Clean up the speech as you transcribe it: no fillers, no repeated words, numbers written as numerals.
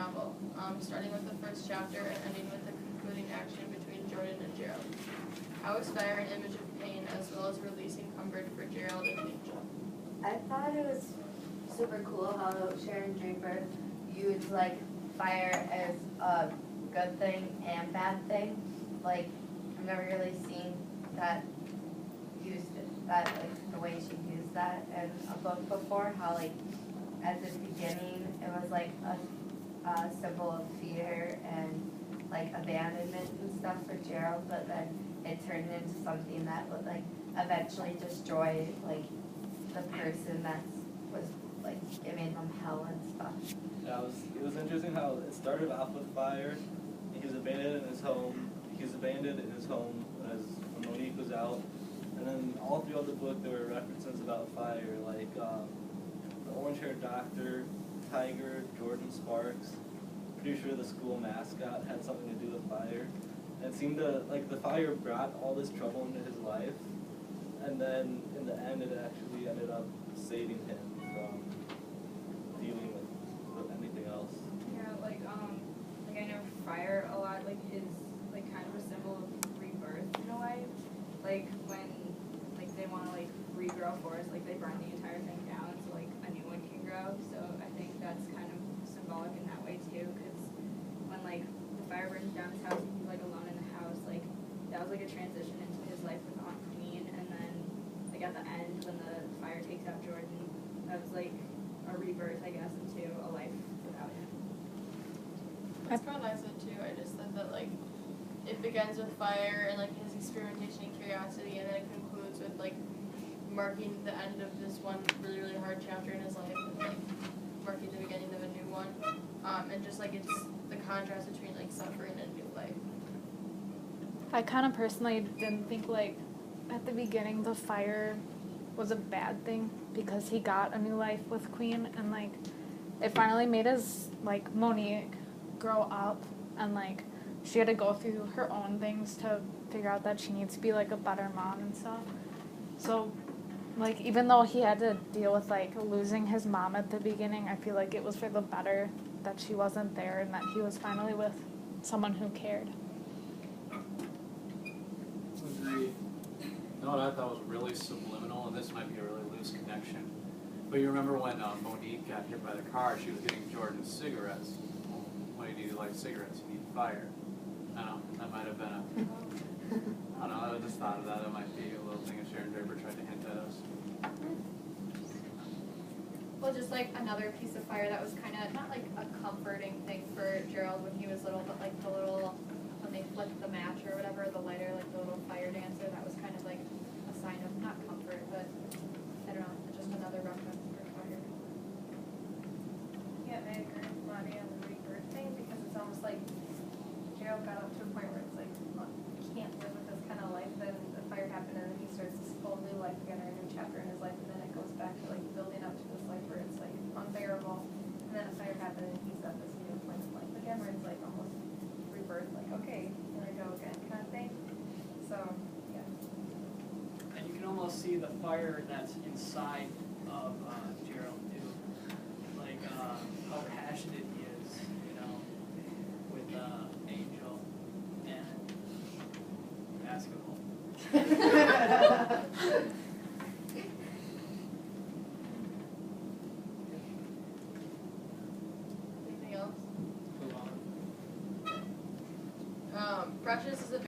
novel, starting with the first chapter and ending with the concluding action between Jordan and Gerald. How is fire an image of pain as well as releasing comfort for Gerald and Angel? I thought it was super cool how Sharon Draper used like fire as a good thing and bad thing. Like I've never really seen that the way she used that in a book before. How like at the beginning it was like a symbol of fear and like abandonment and stuff for Gerald, but then it turned into something that would like eventually destroy like the person that was like giving them hell and stuff. Yeah, it was interesting how it started off with fire. He was abandoned in his home. When Monique was out, and then all throughout the book there were references about fire, like the orange-haired doctor, Tiger, Jordan Sparks. Pretty sure the school mascot had something to do with fire. And it seemed to like the fire brought all this trouble into his life, and then in the end it actually ended up saving him from dealing with anything else. Yeah, like I know fire a lot is like kind of a symbol of rebirth in a way. Like when like they want to like regrow a forest, like they burn the entire thing down so like a new one can grow. So I think that's kind of symbolic in that way too, because when like the fire burns down his house and he's like alone in the house, like that was like a transition into his life with Aunt Queen, and then like at the end when the fire takes out Jordan, that was like a rebirth, I guess, into a life without him. That's kind of nice too. I just thought that like it begins with fire and like his experimentation and curiosity, and then it concludes with like marking the end of this one really, really hard chapter in his life, and like marking the beginning of a new one. And just like it's the contrast between like suffering and new life. I kind of personally didn't think like at the beginning the fire was a bad thing because he got a new life with Queen, and like it finally made his like Monique grow up, and like she had to go through her own things to figure out that she needs to be like a better mom and stuff. So like even though he had to deal with like losing his mom at the beginning, I feel like it was for the better that she wasn't there and that he was finally with someone who cared. Agreed. You know what I thought was really subliminal, and this might be a really loose connection, but you remember when Monique got hit by the car, she was getting Jordan's cigarettes. Well, when you need to light cigarettes, you need fire. I don't know, that might have been I don't know, I just thought of that. It might be a little thing that Sharon Draper tried to hint at us. Well, just like another piece of fire that was kind of not like a comforting thing for Gerald when he was little, but like the little, when they flipped the match or whatever, the lighter, like the little fire dancer, that was kind of like a sign of not comfort, but I don't know, just another reference for fire. Yeah, I agree with Lonnie on the rebirth thing, because it's almost like Gerald got up to a point where it's like, well, he can't live with this kind of life. Then the fire happened, and then he starts this whole new life again, or a new chapter in his life, and then it goes back to like building up to this life where it's like unbearable, and then a fire happened, and he's at this new point in life again, where it's like almost rebirth, like okay, here I go again, kind of thing. So yeah. And you can almost see the fire that's inside of Gerald too, like how passionate he is, with Angel and basketball. Anything else? Move on. Precious is a